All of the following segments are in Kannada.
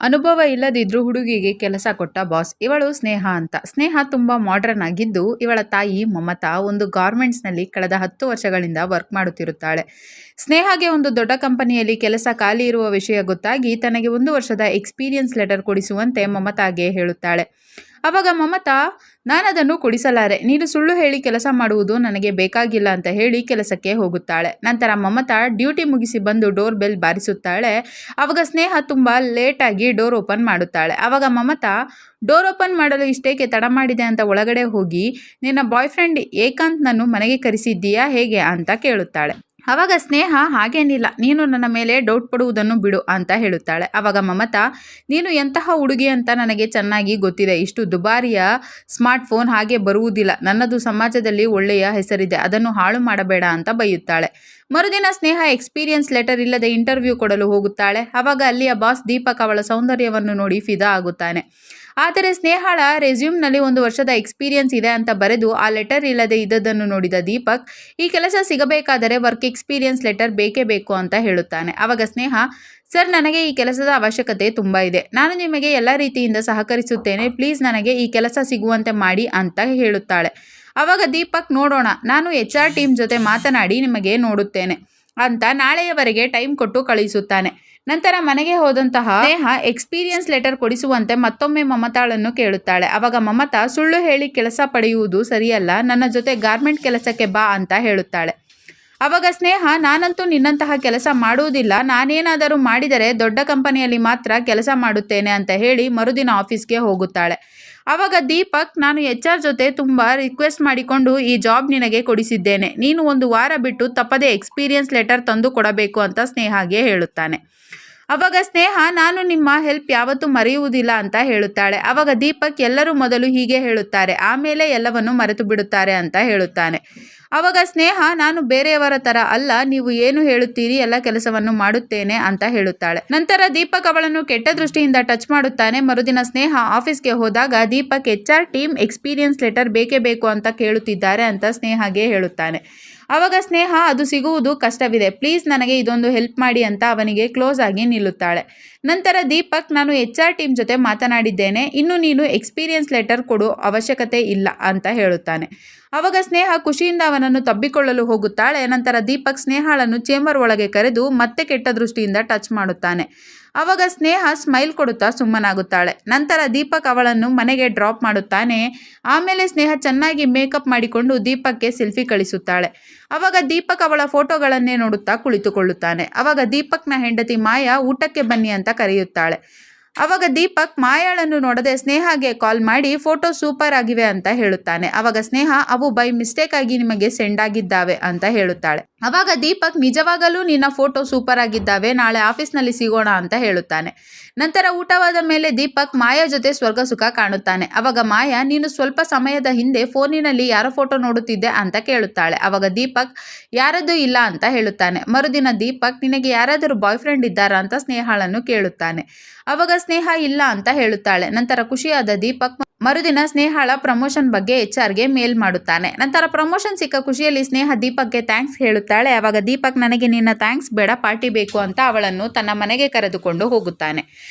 ಅನುಭವ ಇಲ್ಲದಿದ್ರೂ ಹುಡುಗಿಗೆ ಕೆಲಸ ಕೊಟ್ಟ ಬಾಸ್. ಇವಳು ಸ್ನೇಹ ಅಂತ. ಸ್ನೇಹ ತುಂಬ ಮಾಡ್ರನ್ ಆಗಿದ್ದು, ಇವಳ ತಾಯಿ ಮಮತಾ ಒಂದು ಗಾರ್ಮೆಂಟ್ಸ್ನಲ್ಲಿ ಕಳೆದ 10 ವರ್ಷಗಳಿಂದ ವರ್ಕ್ ಮಾಡುತ್ತಿರುತ್ತಾಳೆ. ಸ್ನೇಹಗೆ ಒಂದು ದೊಡ್ಡ ಕಂಪನಿಯಲ್ಲಿ ಕೆಲಸ ಖಾಲಿ ಇರುವ ವಿಷಯ ಗೊತ್ತಾಗಿ ತನಗೆ 1 ವರ್ಷದ ಎಕ್ಸ್ಪೀರಿಯನ್ಸ್ ಲೆಟರ್ ಕೊಡಿಸುವಂತೆ ಮಮತಾಗೆ ಹೇಳುತ್ತಾಳೆ. ಆವಾಗ ಮಮತಾ, ನಾನದನ್ನು ಕೊಡಿಸಲಾರೆ, ನೀನು ಸುಳ್ಳು ಹೇಳಿ ಕೆಲಸ ಮಾಡುವುದು ನನಗೆ ಬೇಕಾಗಿಲ್ಲ ಅಂತ ಹೇಳಿ ಕೆಲಸಕ್ಕೆ ಹೋಗುತ್ತಾಳೆ. ನಂತರ ಮಮತಾ ಡ್ಯೂಟಿ ಮುಗಿಸಿ ಬಂದು ಡೋರ್ ಬೆಲ್ ಬಾರಿಸುತ್ತಾಳೆ. ಆವಾಗ ಸ್ನೇಹ ತುಂಬ ಲೇಟಾಗಿ ಡೋರ್ ಓಪನ್ ಮಾಡುತ್ತಾಳೆ. ಆವಾಗ ಮಮತಾ, ಡೋರ್ ಓಪನ್ ಮಾಡಲು ಇಷ್ಟೇಕೆ ತಡ ಮಾಡಿದೆ ಅಂತ ಒಳಗಡೆ ಹೋಗಿ ನಿನ್ನ ಬಾಯ್ ಫ್ರೆಂಡ್ ಏಕಾಂತ್ನನ್ನು ಮನೆಗೆ ಕರೆಸಿದ್ದೀಯಾ ಹೇಗೆ ಅಂತ ಕೇಳುತ್ತಾಳೆ. ಆವಾಗ ಸ್ನೇಹ, ಹಾಗೇನಿಲ್ಲ, ನೀನು ನನ್ನ ಮೇಲೆ ಡೌಟ್ ಪಡುವುದನ್ನು ಬಿಡು ಅಂತ ಹೇಳುತ್ತಾಳೆ. ಆವಾಗ ಮಮತಾ, ನೀನು ಎಂತಹ ಹುಡುಗಿ ಅಂತ ನನಗೆ ಚೆನ್ನಾಗಿ ಗೊತ್ತಿದೆ. ಇಷ್ಟು ದುಬಾರಿಯ ಸ್ಮಾರ್ಟ್ಫೋನ್ ಹಾಗೆ ಬರುವುದಿಲ್ಲ. ನನ್ನದು ಸಮಾಜದಲ್ಲಿ ಒಳ್ಳೆಯ ಹೆಸರಿದೆ, ಅದನ್ನು ಹಾಳು ಮಾಡಬೇಡ ಅಂತ ಬೈಯುತ್ತಾಳೆ. ಮರುದಿನ ಸ್ನೇಹ ಎಕ್ಸ್ಪೀರಿಯನ್ಸ್ ಲೆಟರ್ ಇಲ್ಲದೆ ಇಂಟರ್ವ್ಯೂ ಕೊಡಲು ಹೋಗುತ್ತಾಳೆ. ಆವಾಗ ಅಲ್ಲಿಯ ಬಾಸ್ ದೀಪಕ್ ಅವಳ ಸೌಂದರ್ಯವನ್ನು ನೋಡಿ ಫಿದಾ ಆಗುತ್ತಾನೆ. ಆದರೆ ಸ್ನೇಹಳ ರೆಸ್ಯೂಮ್ನಲ್ಲಿ 1 ವರ್ಷದ ಎಕ್ಸ್ಪೀರಿಯನ್ಸ್ ಇದೆ ಅಂತ ಬರೆದು ಆ ಲೆಟರ್ ಇಲ್ಲದೆ ಇದ್ದದನ್ನು ನೋಡಿದ ದೀಪಕ್, ಈ ಕೆಲಸ ಸಿಗಬೇಕಾದರೆ ವರ್ಕ್ ಎಕ್ಸ್ಪೀರಿಯನ್ಸ್ ಲೆಟರ್ ಬೇಕೇ ಬೇಕು ಅಂತ ಹೇಳುತ್ತಾನೆ. ಆವಾಗ ಸ್ನೇಹ, ಸರ್, ನನಗೆ ಈ ಕೆಲಸದ ಅವಶ್ಯಕತೆ ತುಂಬ ಇದೆ, ನಾನು ನಿಮಗೆ ಎಲ್ಲ ರೀತಿಯಿಂದ ಸಹಕರಿಸುತ್ತೇನೆ, ಪ್ಲೀಸ್ ನನಗೆ ಈ ಕೆಲಸ ಸಿಗುವಂತೆ ಮಾಡಿ ಅಂತ ಹೇಳುತ್ತಾಳೆ. ಆವಾಗ ದೀಪಕ್, ನೋಡೋಣ, ನಾನು HR ಟೀಮ್ ಜೊತೆ ಮಾತನಾಡಿ ನಿಮಗೆ ನೋಡುತ್ತೇನೆ ಅಂತ ನಾಳೆಯವರೆಗೆ ಟೈಮ್ ಕೊಟ್ಟು ಕಳುಹಿಸುತ್ತಾನೆ. ನಂತರ ಮನೆಗೆ ಹೋದಂತಹ ಸ್ನೇಹ ಎಕ್ಸ್ಪೀರಿಯನ್ಸ್ ಲೆಟರ್ ಕೊಡಿಸುವಂತೆ ಮತ್ತೊಮ್ಮೆ ಮಮತಾಳನ್ನು ಕೇಳುತ್ತಾಳೆ. ಆವಾಗ ಮಮತಾ, ಸುಳ್ಳು ಹೇಳಿ ಕೆಲಸ ಪಡೆಯುವುದು ಸರಿಯಲ್ಲ, ನನ್ನ ಜೊತೆ ಗಾರ್ಮೆಂಟ್ ಕೆಲಸಕ್ಕೆ ಬಾ ಅಂತ ಹೇಳುತ್ತಾಳೆ. ಆವಾಗ ಸ್ನೇಹ, ನಾನಂತೂ ನಿನ್ನಂತಹ ಕೆಲಸ ಮಾಡುವುದಿಲ್ಲ, ನಾನೇನಾದರೂ ಮಾಡಿದರೆ ದೊಡ್ಡ ಕಂಪನಿಯಲ್ಲಿ ಮಾತ್ರ ಕೆಲಸ ಮಾಡುತ್ತೇನೆ ಅಂತ ಹೇಳಿ ಮರುದಿನ ಆಫೀಸ್ಗೆ ಹೋಗುತ್ತಾಳೆ. ಆವಾಗ ದೀಪಕ್, ನಾನು HR ಜೊತೆ ತುಂಬ ರಿಕ್ವೆಸ್ಟ್ ಮಾಡಿಕೊಂಡು ಈ ಜಾಬ್ ನಿನಗೆ ಕೊಡಿಸಿದ್ದೇನೆ, ನೀನು 1 ವಾರ ಬಿಟ್ಟು ತಪ್ಪದೆ ಎಕ್ಸ್ಪೀರಿಯನ್ಸ್ ಲೆಟರ್ ತಂದು ಕೊಡಬೇಕು ಅಂತ ಸ್ನೇಹಗೆ ಹೇಳುತ್ತಾನೆ. ಆವಾಗ ಸ್ನೇಹ, ನಾನು ನಿಮ್ಮ ಹೆಲ್ಪ್ ಯಾವತ್ತೂ ಮರೆಯುವುದಿಲ್ಲ ಅಂತ ಹೇಳುತ್ತಾಳೆ. ಆವಾಗ ದೀಪಕ್, ಎಲ್ಲರೂ ಮೊದಲು ಹೀಗೆ ಹೇಳುತ್ತಾರೆ, ಆಮೇಲೆ ಎಲ್ಲವನ್ನು ಮರೆತು ಬಿಡುತ್ತಾರೆ ಅಂತ ಹೇಳುತ್ತಾನೆ. ಆವಾಗ ಸ್ನೇಹ, ನಾನು ಬೇರೆಯವರ ಥರ ಅಲ್ಲ, ನೀವು ಏನು ಹೇಳುತ್ತೀರಿ ಎಲ್ಲ ಕೆಲಸವನ್ನು ಮಾಡುತ್ತೇನೆ ಅಂತ ಹೇಳುತ್ತಾಳೆ. ನಂತರ ದೀಪಕ್ ಅವಳನ್ನು ಕೆಟ್ಟ ದೃಷ್ಟಿಯಿಂದ ಟಚ್ ಮಾಡುತ್ತಾನೆ. ಮರುದಿನ ಸ್ನೇಹ ಆಫೀಸ್ಗೆ ಹೋದಾಗ Deepak HR team experience letter ಬೇಕೇ ಬೇಕು ಅಂತ ಕೇಳುತ್ತಿದ್ದಾರೆ ಅಂತ ಸ್ನೇಹಗೆ ಹೇಳುತ್ತಾನೆ. ಆವಾಗ ಸ್ನೇಹ, ಅದು ಸಿಗುವುದು ಕಷ್ಟವಿದೆ, ಪ್ಲೀಸ್ ನನಗೆ ಇದೊಂದು ಹೆಲ್ಪ್ ಮಾಡಿ ಅಂತ ಅವನಿಗೆ ಕ್ಲೋಸ್ ಆಗಿ ನಿಲ್ಲುತ್ತಾಳೆ. ನಂತರ ದೀಪಕ್, ನಾನು HR ಟೀಮ್ ಜೊತೆ ಮಾತನಾಡಿದ್ದೇನೆ, ಇನ್ನು ನೀನು ಎಕ್ಸ್ಪೀರಿಯನ್ಸ್ ಲೆಟರ್ ಕೊಡೋ ಅವಶ್ಯಕತೆ ಇಲ್ಲ ಅಂತ ಹೇಳುತ್ತಾನೆ. ಆವಾಗ ಸ್ನೇಹ ಖುಷಿಯಿಂದ ಅವನನ್ನು ತಬ್ಬಿಕೊಳ್ಳಲು ಹೋಗುತ್ತಾಳೆ. ನಂತರ ದೀಪಕ್ ಸ್ನೇಹಳನ್ನು ಚೇಂಬರ್ ಒಳಗೆ ಕರೆದು ಮತ್ತೆ ಕೆಟ್ಟ ದೃಷ್ಟಿಯಿಂದ ಟಚ್ ಮಾಡುತ್ತಾನೆ. ಆವಾಗ ಸ್ನೇಹ ಸ್ಮೈಲ್ ಕೊಡುತ್ತಾ ಸುಮ್ಮನಾಗುತ್ತಾಳೆ. ನಂತರ ದೀಪಕ್ ಅವಳನ್ನು ಮನೆಗೆ ಡ್ರಾಪ್ ಮಾಡುತ್ತಾನೆ. ಆಮೇಲೆ ಸ್ನೇಹ ಚೆನ್ನಾಗಿ ಮೇಕಪ್ ಮಾಡಿಕೊಂಡು ದೀಪಕ್ಗೆ ಸೆಲ್ಫಿ ಕಳಿಸುತ್ತಾಳೆ. ಆವಾಗ ದೀಪಕ್ ಅವಳ ಫೋಟೋಗಳನ್ನೇ ನೋಡುತ್ತಾ ಕುಳಿತುಕೊಳ್ಳುತ್ತಾನೆ. ಆವಾಗ ದೀಪಕ್ನ ಹೆಂಡತಿ ಮಾಯಾ ಊಟಕ್ಕೆ ಬನ್ನಿ ಅಂತ ಕರೆಯುತ್ತಾಳೆ. ಆವಾಗ ದೀಪಕ್ ಮಾಯಾಳನ್ನು ನೋಡದೆ ಸ್ನೇಹಗೆ ಕಾಲ್ ಮಾಡಿ ಫೋಟೋ ಸೂಪರ್ ಆಗಿವೆ ಅಂತ ಹೇಳುತ್ತಾನೆ. ಆವಾಗ ಸ್ನೇಹ, ಅವು ಬೈ ಮಿಸ್ಟೇಕ್ ಆಗಿ ನಿಮಗೆ ಸೆಂಡ್ ಆಗಿದ್ದಾವೆ ಅಂತ ಹೇಳುತ್ತಾಳೆ. ಆವಾಗ ದೀಪಕ್, ನಿಜವಾಗಲೂ ನಿನ್ನ ಫೋಟೋ ಸೂಪರ್ ಆಗಿದ್ದಾವೆ, ನಾಳೆ ಆಫೀಸ್ನಲ್ಲಿ ಸಿಗೋಣ ಅಂತ ಹೇಳುತ್ತಾನೆ. ನಂತರ ಊಟವಾದ ಮೇಲೆ ದೀಪಕ್ ಮಾಯಾ ಜೊತೆ ಸ್ವರ್ಗ ಸುಖ ಕಾಣುತ್ತಾನೆ. ಆವಾಗ ಮಾಯಾ, ನೀನು ಸ್ವಲ್ಪ ಸಮಯದ ಹಿಂದೆ ಫೋನಿನಲ್ಲಿ ಯಾರ ಫೋಟೋ ನೋಡುತ್ತಿದ್ದೆ ಅಂತ ಕೇಳುತ್ತಾಳೆ. ಆವಾಗ ದೀಪಕ್, ಯಾರದ್ದು ಇಲ್ಲ ಅಂತ ಹೇಳುತ್ತಾನೆ. ಮರುದಿನ ದೀಪಕ್, ನಿನಗೆ ಯಾರಾದರೂ ಬಾಯ್ ಫ್ರೆಂಡ್ ಇದ್ದಾರಾ ಅಂತ ಸ್ನೇಹಳನ್ನು ಕೇಳುತ್ತಾನೆ. ಆವಾಗ ಸ್ನೇಹ ಇಲ್ಲ ಅಂತ ಹೇಳುತ್ತಾಳೆ. ನಂತರ ಖುಷಿಯಾದ ದೀಪಕ್ ಮರುದಿನ ಸ್ನೇಹಳ ಪ್ರಮೋಷನ್ ಬಗ್ಗೆ HRಗೆ ಮೇಲ್ ಮಾಡುತ್ತಾನೆ. ನಂತರ ಪ್ರಮೋಷನ್ ಸಿಕ್ಕ ಖುಷಿಯಲ್ಲಿ ಸ್ನೇಹ ದೀಪಕ್ಗೆ ಥ್ಯಾಂಕ್ಸ್ ಹೇಳುತ್ತಾಳೆ. ಆವಾಗ ದೀಪಕ್, ನನಗೆ ನಿನ್ನ ಥ್ಯಾಂಕ್ಸ್ ಬೇಡ, ಪಾರ್ಟಿ ಬೇಕು ಅಂತ ಅವಳನ್ನು ತನ್ನ ಮನೆಗೆ ಕರೆದುಕೊಂಡು ಹೋಗುತ್ತಾನೆ.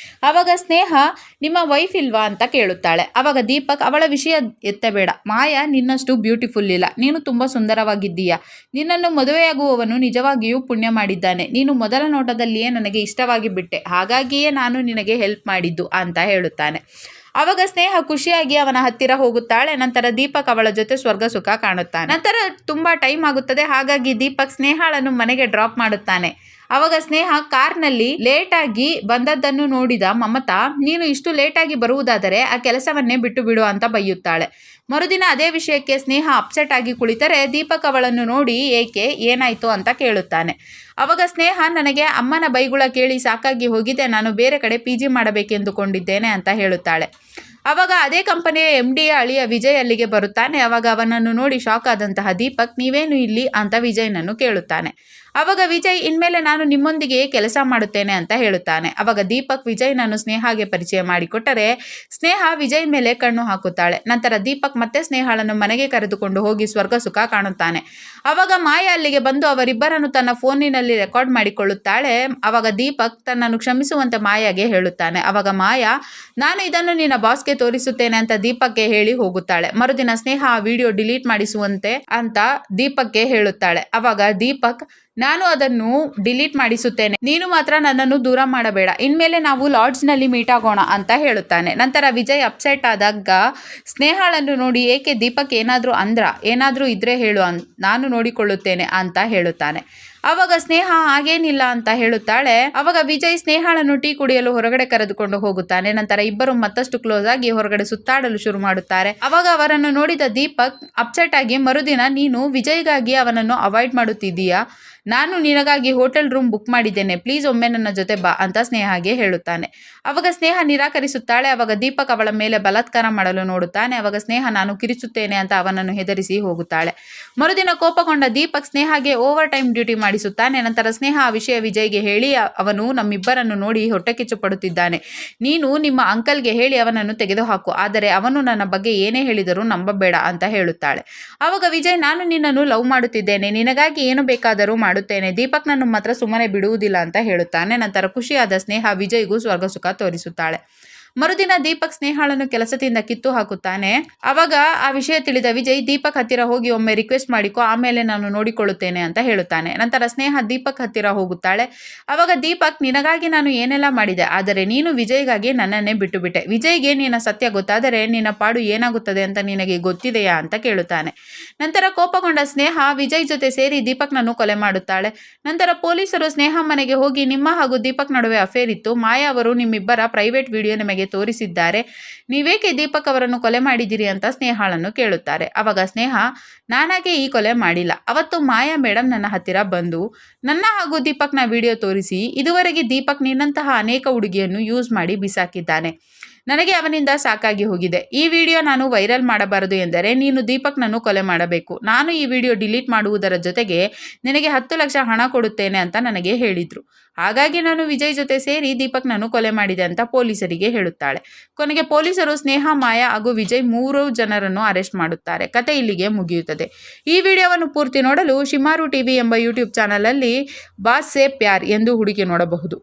ಆವಾಗ ಸ್ನೇಹ, ನಿಮ್ಮ ವೈಫ್ ಇಲ್ವಾ ಅಂತ ಕೇಳುತ್ತಾಳೆ. ಆವಾಗ ದೀಪಕ್, ಅವಳ ವಿಷಯ ಎತ್ತಬೇಡ, ಮಾಯಾ ನಿನ್ನಷ್ಟು ಬ್ಯೂಟಿಫುಲ್ ಇಲ್ಲ, ನೀನು ತುಂಬ ಸುಂದರವಾಗಿದ್ದೀಯಾ, ನಿನ್ನನ್ನು ಮದುವೆಯಾಗುವವನು ನಿಜವಾಗಿಯೂ ಪುಣ್ಯ ಮಾಡಿದ್ದಾನೆ, ನೀನು ಮೊದಲ ನೋಟದಲ್ಲಿಯೇ ನನಗೆ ಇಷ್ಟವಾಗಿ ಬಿಟ್ಟೆ, ಹಾಗಾಗಿಯೇ ನಾನು ನಿನಗೆ ಹೆಲ್ಪ್ ಮಾಡಿದ್ದು ಅಂತ ಹೇಳುತ್ತಾನೆ. ಆವಾಗ ಸ್ನೇಹ ಖುಷಿಯಾಗಿ ಅವನ ಹತ್ತಿರ ಹೋಗುತ್ತಾಳೆ. ನಂತರ ದೀಪಕ್ ಅವಳ ಜೊತೆ ಸ್ವರ್ಗ ಸುಖ ಕಾಣುತ್ತಾನೆ. ನಂತರ ತುಂಬಾ ಟೈಮ್ ಆಗುತ್ತದೆ, ಹಾಗಾಗಿ ದೀಪಕ್ ಸ್ನೇಹಳನ್ನು ಮನೆಗೆ ಡ್ರಾಪ್ ಮಾಡುತ್ತಾನೆ. ಆವಾಗ ಸ್ನೇಹ ಕಾರ್ನಲ್ಲಿ ಲೇಟಾಗಿ ಬಂದದ್ದನ್ನು ನೋಡಿದ ಮಮತಾ, ನೀನು ಇಷ್ಟು ಲೇಟಾಗಿ ಬರುವುದಾದರೆ ಆ ಕೆಲಸವನ್ನೇ ಬಿಟ್ಟು ಬಿಡು ಅಂತ ಬೈಯುತ್ತಾಳೆ. ಮರುದಿನ ಅದೇ ವಿಷಯಕ್ಕೆ ಸ್ನೇಹ ಅಪ್ಸೆಟ್ ಆಗಿ ಕುಳಿತರೆ ದೀಪಕ್ ಅವಳನ್ನು ನೋಡಿ ಏಕೆ, ಏನಾಯ್ತು ಅಂತ ಕೇಳುತ್ತಾನೆ. ಆವಾಗ ಸ್ನೇಹ, ನನಗೆ ಅಮ್ಮನ ಬೈಗುಳ ಕೇಳಿ ಸಾಕಾಗಿ ಹೋಗಿದೆ, ನಾನು ಬೇರೆ ಕಡೆ PG ಮಾಡಬೇಕೆಂದುಕೊಂಡಿದ್ದೇನೆ ಅಂತ ಹೇಳುತ್ತಾಳೆ. ಆವಾಗ ಅದೇ ಕಂಪನಿಯ MDಯ ಅಳಿಯ ವಿಜಯ್ ಅಲ್ಲಿಗೆ ಬರುತ್ತಾನೆ. ಆವಾಗ ಅವನನ್ನು ನೋಡಿ ಶಾಕ್ ಆದಂತಹ ದೀಪಕ್, ನೀವೇನು ಇಲ್ಲಿ ಅಂತ ವಿಜಯ್ನನ್ನು ಕೇಳುತ್ತಾನೆ. ಅವಾಗ ವಿಜಯ್ ಇನ್ಮೇಲೆ ನಾನು ನಿಮ್ಮೊಂದಿಗೆ ಕೆಲಸ ಮಾಡುತ್ತೇನೆ ಅಂತ ಹೇಳುತ್ತಾನೆ. ಅವಾಗ ದೀಪಕ್ ವಿಜಯ್ನನ್ನು ಸ್ನೇಹಾಗೆ ಪರಿಚಯ ಮಾಡಿಕೊಟ್ಟರೆ ಸ್ನೇಹ ವಿಜಯ್ ಮೇಲೆ ಕಣ್ಣು ಹಾಕುತ್ತಾಳೆ. ನಂತರ ದೀಪಕ್ ಮತ್ತೆ ಸ್ನೇಹಾಳನ್ನು ಮನೆಗೆ ಕರೆದುಕೊಂಡು ಹೋಗಿ ಸ್ವರ್ಗ ಸುಖ ಕಾಣುತ್ತಾನೆ. ಅವಾಗ ಮಾಯಾ ಅಲ್ಲಿಗೆ ಬಂದು ಅವರಿಬ್ಬರನ್ನು ತನ್ನ ಫೋನಿನಲ್ಲಿ ರೆಕಾರ್ಡ್ ಮಾಡಿಕೊಳ್ಳುತ್ತಾಳೆ. ಅವಾಗ ದೀಪಕ್ ತನ್ನನ್ನು ಕ್ಷಮಿಸುವಂತೆ ಮಾಯಾಗೆ ಹೇಳುತ್ತಾನೆ. ಅವಾಗ ಮಾಯಾ ನಾನು ಇದನ್ನು ನಿನ್ನ ಬಾಸ್ಗೆ ತೋರಿಸುತ್ತೇನೆ ಅಂತ ದೀಪಕ್ಗೆ ಹೇಳಿ ಹೋಗುತ್ತಾಳೆ. ಮರುದಿನ ಸ್ನೇಹ ಆ ವಿಡಿಯೋ ಡಿಲೀಟ್ ಮಾಡಿಸುವಂತೆ ಅಂತ ದೀಪಕ್ಗೆ ಹೇಳುತ್ತಾಳೆ. ಅವಾಗ ದೀಪಕ್ ನಾನು ಅದನ್ನು ಡಿಲೀಟ್ ಮಾಡಿಸುತ್ತೇನೆ, ನೀನು ಮಾತ್ರ ನನ್ನನ್ನು ದೂರ ಮಾಡಬೇಡ, ಇನ್ಮೇಲೆ ನಾವು ಲಾಡ್ಜ್ನಲ್ಲಿ ಮೀಟ್ ಆಗೋಣ ಅಂತ ಹೇಳುತ್ತಾನೆ. ನಂತರ ವಿಜಯ್ ಅಪ್ಸೆಟ್ ಆದಾಗ ಸ್ನೇಹಾಳನ್ನು ನೋಡಿ ಏಕೆ ದೀಪಕ್ ಏನಾದರೂ ಇದ್ರೆ ಹೇಳು, ನಾನು ನೋಡಿಕೊಳ್ಳುತ್ತೇನೆ ಅಂತ ಹೇಳುತ್ತಾನೆ. ಅವಾಗ ಸ್ನೇಹ ಹಾಗೇನಿಲ್ಲ ಅಂತ ಹೇಳುತ್ತಾಳೆ. ಅವಾಗ ವಿಜಯ್ ಸ್ನೇಹಾಳನ್ನು ಟೀ ಕುಡಿಯಲು ಹೊರಗಡೆ ಕರೆದುಕೊಂಡು ಹೋಗುತ್ತಾನೆ. ನಂತರ ಇಬ್ಬರು ಮತ್ತಷ್ಟು ಕ್ಲೋಸ್ ಆಗಿ ಹೊರಗಡೆ ಸುತ್ತಾಡಲು ಶುರು ಮಾಡುತ್ತಾರೆ. ಅವಾಗ ಅವರನ್ನು ನೋಡಿದ ದೀಪಕ್ ಅಪ್ಸೆಟ್ ಆಗಿ ಮರುದಿನ ನೀನು ವಿಜಯ್ಗಾಗಿ ಅವನನ್ನು ಅವಾಯ್ಡ್ ಮಾಡುತ್ತಿದ್ದೀಯಾ, ನಾನು ನಿನಗಾಗಿ ಹೋಟೆಲ್ ರೂಮ್ ಬುಕ್ ಮಾಡಿದ್ದೇನೆ, ಪ್ಲೀಸ್ ಒಮ್ಮೆ ನನ್ನ ಜೊತೆ ಬಾ ಅಂತ ಸ್ನೇಹಾಗೆ ಹೇಳುತ್ತಾನೆ. ಅವಾಗ ಸ್ನೇಹ ನಿರಾಕರಿಸುತ್ತಾಳೆ. ಅವಾಗ ದೀಪಕ್ ಅವಳ ಮೇಲೆ ಬಲಾತ್ಕಾರ ಮಾಡಲು ನೋಡುತ್ತಾನೆ. ಅವಾಗ ಸ್ನೇಹ ನಾನು ಕಿರಿಸುತ್ತೇನೆ ಅಂತ ಅವನನ್ನು ಹೆದರಿಸಿ ಹೋಗುತ್ತಾಳೆ. ಮರುದಿನ ಕೋಪಗೊಂಡ ದೀಪಕ್ ಸ್ನೇಹಾಗೆ ಓವರ್ ಟೈಮ್ ಡ್ಯೂಟಿ ಮಾಡಿಸುತ್ತಾನೆ. ನಂತರ ಸ್ನೇಹ ಆ ವಿಷಯ ವಿಜಯ್ಗೆ ಹೇಳಿ ಅವನು ನಮ್ಮಿಬ್ಬರನ್ನು ನೋಡಿ ಹೊಟ್ಟೆ ಕಿಚ್ಚು ಪಡುತ್ತಿದ್ದಾನೆ, ನೀನು ನಿಮ್ಮ ಅಂಕಲ್ಗೆ ಹೇಳಿ ಅವನನ್ನು ತೆಗೆದುಹಾಕು, ಆದರೆ ಅವನು ನನ್ನ ಬಗ್ಗೆ ಏನೇ ಹೇಳಿದರೂ ನಂಬಬೇಡ ಅಂತ ಹೇಳುತ್ತಾಳೆ. ಅವಾಗ ವಿಜಯ್ ನಾನು ನಿನ್ನನ್ನು ಲವ್ ಮಾಡುತ್ತಿದ್ದೇನೆ, ನಿನಗಾಗಿ ಏನು ಬೇಕಾದರೂ ಮಾಡುತ್ತೇನೆ, ದೀಪಕ್ ನನ್ನ ಮಾತ್ರ ಸುಮ್ಮನೆ ಬಿಡುವುದಿಲ್ಲ ಅಂತ ಹೇಳುತ್ತಾನೆ. ನಂತರ ಖುಷಿಯಾದ ಸ್ನೇಹ ವಿಜಯ್ಗೂ ಸ್ವರ್ಗ ಸುಖ ತೋರಿಸುತ್ತಾಳೆ. ಮರುದಿನ ದೀಪಕ್ ಸ್ನೇಹಾಳನ್ನು ಕೆಲಸದಿಂದ ಕಿತ್ತು ಹಾಕುತ್ತಾನೆ. ಅವಾಗ ಆ ವಿಷಯ ತಿಳಿದ ವಿಜಯ್ ದೀಪಕ್ ಹತ್ತಿರ ಹೋಗಿ ಒಮ್ಮೆ ರಿಕ್ವೆಸ್ಟ್ ಮಾಡಿಕೊ, ಆಮೇಲೆ ನಾನು ನೋಡಿಕೊಳ್ಳುತ್ತೇನೆ ಅಂತ ಹೇಳುತ್ತಾನೆ. ನಂತರ ಸ್ನೇಹ ದೀಪಕ್ ಹತ್ತಿರ ಹೋಗುತ್ತಾಳೆ. ಅವಾಗ ದೀಪಕ್ ನಿನಗಾಗಿ ನಾನು ಏನೆಲ್ಲ ಮಾಡಿದೆ, ಆದರೆ ನೀನು ವಿಜಯ್ಗಾಗಿ ನನ್ನನ್ನೇ ಬಿಟ್ಟು ಬಿಟ್ಟೆ, ವಿಜಯ್ಗೆ ನಿನ್ನ ಸತ್ಯ ಗೊತ್ತಾದರೆ ನಿನ್ನ ಪಾಡು ಏನಾಗುತ್ತದೆ ಅಂತ ನಿನಗೆ ಗೊತ್ತಿದೆಯಾ ಅಂತ ಕೇಳುತ್ತಾನೆ. ನಂತರ ಕೋಪಗೊಂಡ ಸ್ನೇಹ ವಿಜಯ್ ಜೊತೆ ಸೇರಿ ದೀಪಕ್ನನ್ನು ಕೊಲೆ ಮಾಡುತ್ತಾಳೆ. ನಂತರ ಪೊಲೀಸರು ಸ್ನೇಹ ಮನೆಗೆ ಹೋಗಿ ನಿಮ್ಮ ಹಾಗೂ ದೀಪಕ್ ನಡುವೆ ಅಫೇರ್ ಇತ್ತು, ಮಾಯಾ ಅವರು ನಿಮ್ಮಿಬ್ಬರ ಪ್ರೈವೇಟ್ ವಿಡಿಯೋ ನಿಮಗೆ ತೋರಿಸಿದ್ದಾರೆ, ನೀವೇಕೆ ದೀಪಕ್ ಅವರನ್ನು ಕೊಲೆ ಮಾಡಿದ್ದೀರಿ ಅಂತ ಸ್ನೇಹಾಳನ್ನು ಕೇಳುತ್ತಾರೆ. ಅವಾಗ ಸ್ನೇಹ ನಾನಾಗೆ ಈ ಕೊಲೆ ಮಾಡಿಲ್ಲ, ಅವತ್ತು ಮಾಯಾ ಮೇಡಮ್ ನನ್ನ ಹತ್ತಿರ ಬಂದು ನನ್ನ ಹಾಗೂ ದೀಪಕ್ನ ವಿಡಿಯೋ ತೋರಿಸಿ ಇದುವರೆಗೆ ದೀಪಕ್ ನಿನ್ನಂತಹ ಅನೇಕ ಹುಡುಗಿಯನ್ನು ಯೂಸ್ ಮಾಡಿ ಬಿಸಾಕಿದ್ದಾನೆ, ನನಗೆ ಅವನಿಂದ ಸಾಕಾಗಿ ಹೋಗಿದೆ, ಈ ವಿಡಿಯೋ ನಾನು ವೈರಲ್ ಮಾಡಬಾರದು ಎಂದರೆ ನೀನು ದೀಪಕ್ನನ್ನು ಕೊಲೆ ಮಾಡಬೇಕು, ನಾನು ಈ ವಿಡಿಯೋ ಡಿಲೀಟ್ ಮಾಡುವುದರ ಜೊತೆಗೆ ನಿನಗೆ 10 ಲಕ್ಷ ಹಣ ಕೊಡುತ್ತೇನೆ ಅಂತ ನನಗೆ ಹೇಳಿದ್ರು, ಹಾಗಾಗಿ ನಾನು ವಿಜಯ್ ಜೊತೆ ಸೇರಿ ದೀಪಕ್ನನ್ನು ಕೊಲೆ ಮಾಡಿದೆ ಅಂತ ಪೊಲೀಸರಿಗೆ ಹೇಳುತ್ತಾಳೆ. ಕೊನೆಗೆ ಪೊಲೀಸರು ಸ್ನೇಹ, ಮಾಯಾ ಹಾಗೂ ವಿಜಯ್ 3 ಜನರನ್ನು ಅರೆಸ್ಟ್ ಮಾಡುತ್ತಾರೆ. ಕತೆ ಇಲ್ಲಿಗೆ ಮುಗಿಯುತ್ತದೆ. ಈ ವಿಡಿಯೋವನ್ನು ಪೂರ್ತಿ ನೋಡಲು ಶಿಮಾರು ಟಿವಿ ಎಂಬ ಯೂಟ್ಯೂಬ್ ಚಾನಲಲ್ಲಿ ಬಾಸ್ ಸೇ ಪ್ಯಾರ್ ಎಂದು ಹುಡುಕಿ ನೋಡಬಹುದು.